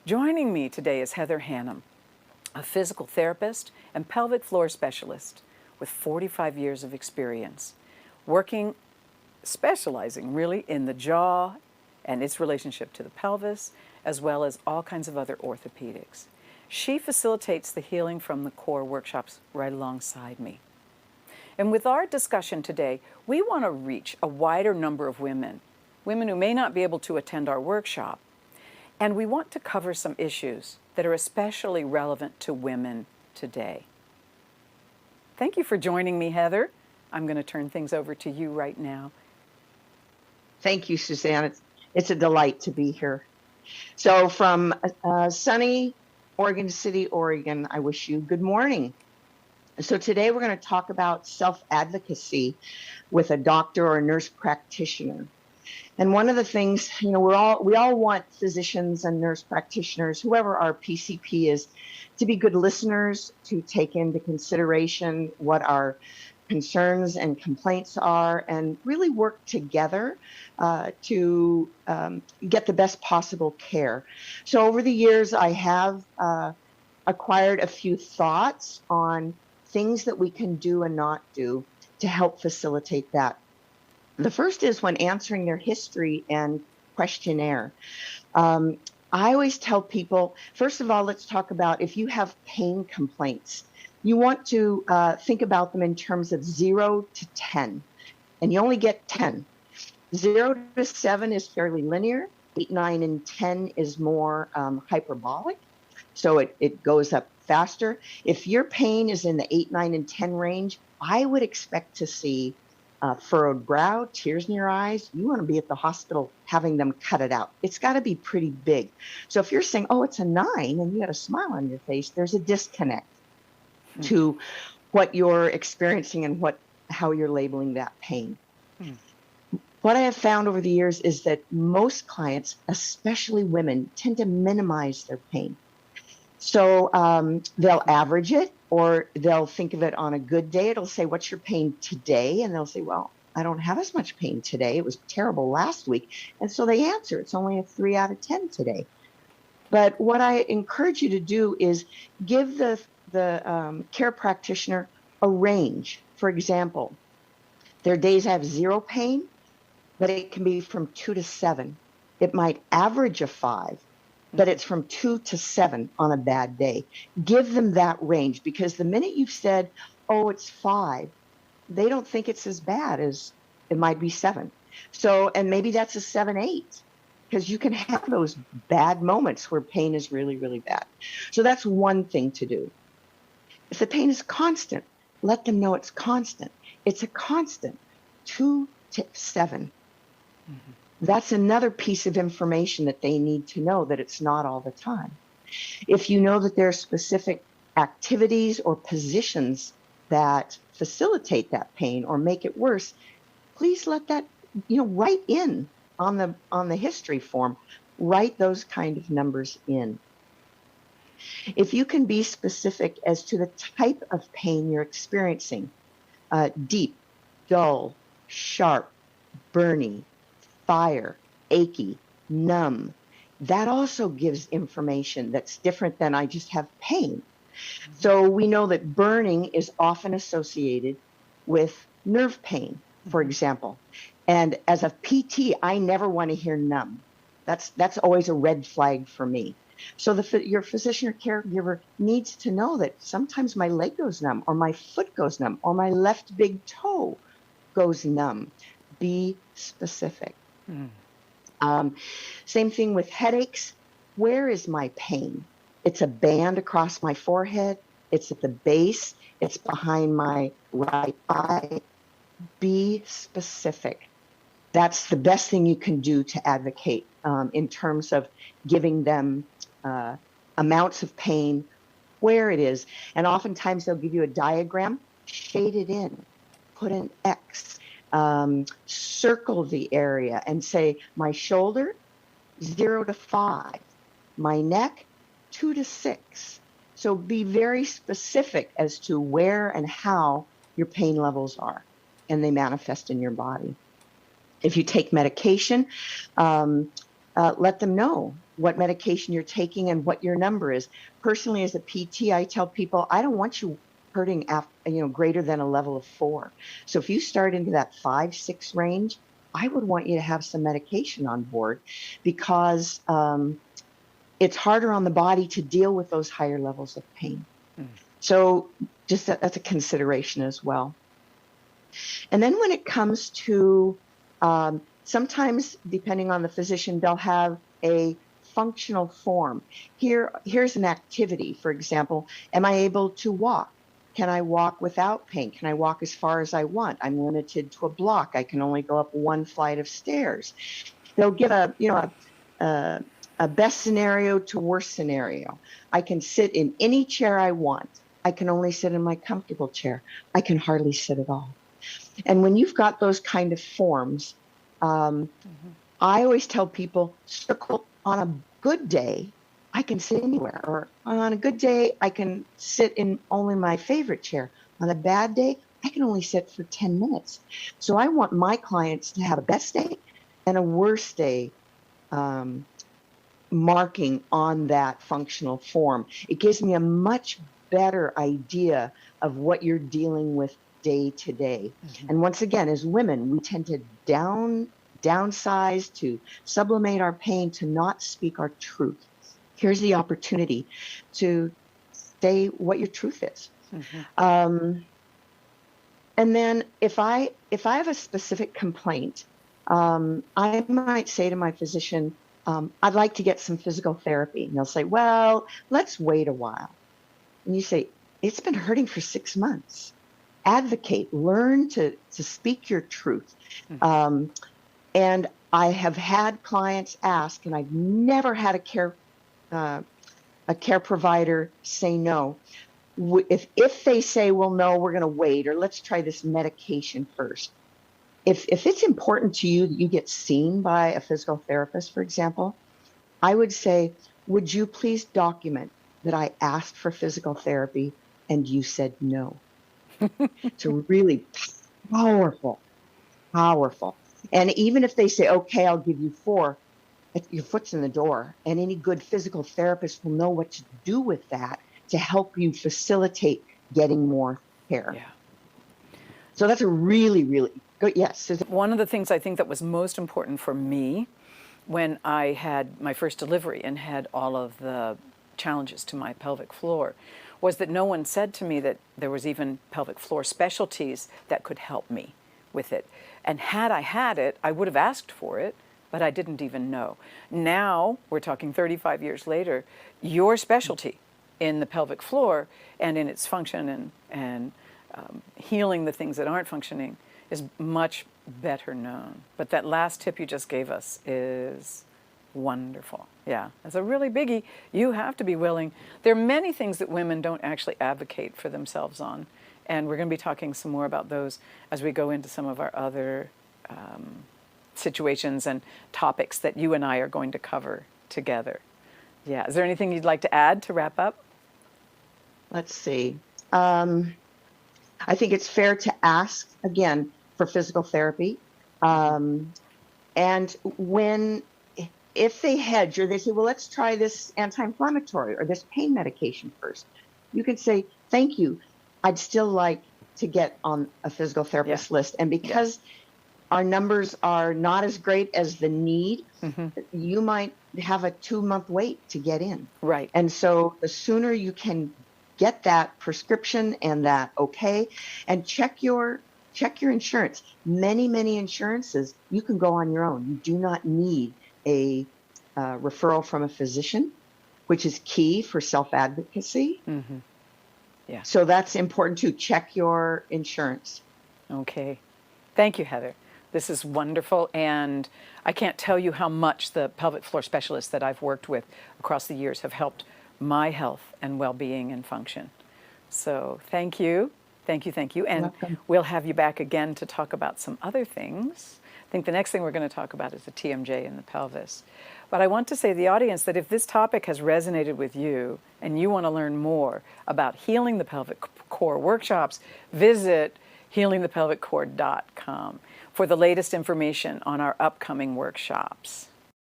Joining me today is Heather Hannam, a physical therapist and pelvic floor specialist with 45 years of experience, specializing really in the jaw and its relationship to the pelvis, as well as all kinds of other orthopedics. She facilitates the Healing from the Core workshops right alongside me. And with our discussion today, we want to reach a wider number of women who may not be able to attend our workshop. And we want to cover some issues that are especially relevant to women today. Thank you for joining me, Heather. I'm going to turn things over to you right now. Thank you, Suzanne. It's a delight to be here. So from sunny Oregon City, Oregon, I wish you good morning. So today we're going to talk about self-advocacy with a doctor or a nurse practitioner. And one of the things, we all want physicians and nurse practitioners, whoever our PCP is, to be good listeners, to take into consideration what our concerns and complaints are, and really work together to get the best possible care. So over the years, I have acquired a few thoughts on things that we can do and not do to help facilitate that. The first is when answering their history and questionnaire. I always tell people, first of all, let's talk about if you have pain complaints. You want to think about them in terms of 0 to 10, and you only get 10. 0 to 7 is fairly linear. 8, 9, and 10 is more hyperbolic, so it goes up faster. If your pain is in the 8, 9, and 10 range, I would expect to see furrowed brow, tears in your eyes. You want to be at the hospital having them cut it out. It's got to be pretty big. So if you're saying, oh, it's a 9 and you got a smile on your face, there's a disconnect to what you're experiencing and how you're labeling that pain. What I have found over the years is that most clients, especially women, tend to minimize their pain. So they'll average it, or they'll think of it on a good day. It'll say, what's your pain today? And they'll say, well, I don't have as much pain today. It was terrible last week. And so they answer, it's only a 3 out of 10 today. But what I encourage you to do is give the care practitioner a range. For example, there are days I have 0 pain, but it can be from 2 to 7. It might average a 5. But it's from 2 to 7 on a bad day. Give them that range, because the minute you've said, oh, it's 5, they don't think it's as bad as it might be 7. So, and maybe that's a 7, 8, because you can have those bad moments where pain is really, really bad. So that's one thing to do. If the pain is constant, let them know it's constant. It's a constant, 2 to 7. Mm-hmm. That's another piece of information that they need to know, that it's not all the time. If you know that there are specific activities or positions that facilitate that pain or make it worse, please let that, write in on the history form, write those kind of numbers in. If you can be specific as to the type of pain you're experiencing, deep, dull, sharp, burning, fire, achy, numb, that also gives information that's different than I just have pain. So we know that burning is often associated with nerve pain, for example. And as a PT, I never want to hear numb. That's always a red flag for me. So your physician or caregiver needs to know that sometimes my leg goes numb, or my foot goes numb, or my left big toe goes numb. Be specific. Same thing with headaches. Where is my pain? It's a band across my forehead. It's at the base. It's behind my right eye. Be specific. That's the best thing you can do to advocate in terms of giving them amounts of pain, where it is. And oftentimes they'll give you a diagram, shade it in, put an X. Circle the area and say, my shoulder, 0 to 5, my neck, 2 to 6. So be very specific as to where and how your pain levels are, and they manifest in your body. If you take medication, let them know what medication you're taking and what your number is. Personally, as a PT, I tell people, I don't want you hurting greater than a level of 4. So if you start into that 5, 6 range, I would want you to have some medication on board, because it's harder on the body to deal with those higher levels of pain. So just that's a consideration as well. And then when it comes to sometimes, depending on the physician, they'll have a functional form. Here's an activity, for example. Am I able to walk? Can I walk without pain? Can I walk as far as I want? I'm limited to a block. I can only go up 1 flight of stairs. They'll give a best scenario to worst scenario. I can sit in any chair I want. I can only sit in my comfortable chair. I can hardly sit at all. And when you've got those kind of forms, I always tell people, circle on a good day, I can sit anywhere. Or on a good day, I can sit in only my favorite chair. On a bad day, I can only sit for 10 minutes. So I want my clients to have a best day and a worst day marking on that functional form. It gives me a much better idea of what you're dealing with day to day. And once again, as women, we tend to downsize, to sublimate our pain, to not speak our truth. Here's the opportunity to say what your truth is. And then if I have a specific complaint, I might say to my physician, I'd like to get some physical therapy. And they'll say, well, let's wait a while. And you say, it's been hurting for 6 months. Advocate, learn to speak your truth. And I have had clients ask, and I've never had a care provider say no. If they say, well, no, we're going to wait, or let's try this medication first. If it's important to you that you get seen by a physical therapist, for example, I would say, would you please document that I asked for physical therapy and you said no? It's really powerful. And even if they say, okay, I'll give you 4, your foot's in the door. And any good physical therapist will know what to do with that to help you facilitate getting more care. Yeah. So that's a really, really good, yes. One of the things I think that was most important for me when I had my first delivery and had all of the challenges to my pelvic floor was that no one said to me that there was even pelvic floor specialties that could help me with it. And had I had it, I would have asked for it, but I didn't even know. Now, we're talking 35 years later, your specialty in the pelvic floor and in its function and healing the things that aren't functioning is much better known. But that last tip you just gave us is wonderful. Yeah, it's a really biggie. You have to be willing. There are many things that women don't actually advocate for themselves on, and we're going to be talking some more about those as we go into some of our other situations and topics that you and I are going to cover together. Yeah, is there anything you'd like to add to wrap up? Let's see. I think it's fair to ask, again, for physical therapy. And if they hedge or they say, well, let's try this anti-inflammatory or this pain medication first, you can say, thank you. I'd still like to get on a physical therapist list. And because our numbers are not as great as the need, you might have a 2-month wait to get in. Right. And so the sooner you can get that prescription and that and check your insurance. Many insurances, you can go on your own. You do not need a referral from a physician, which is key for self-advocacy. Yeah. So that's important too. Check your insurance. Okay. Thank you, Heather. This is wonderful, and I can't tell you how much the pelvic floor specialists that I've worked with across the years have helped my health and well-being and function. So thank you. And welcome. We'll have you back again to talk about some other things. I think the next thing we're going to talk about is the TMJ in the pelvis. But I want to say to the audience that if this topic has resonated with you and you want to learn more about Healing the Pelvic Core workshops, visit healingthepelviccore.com for the latest information on our upcoming workshops.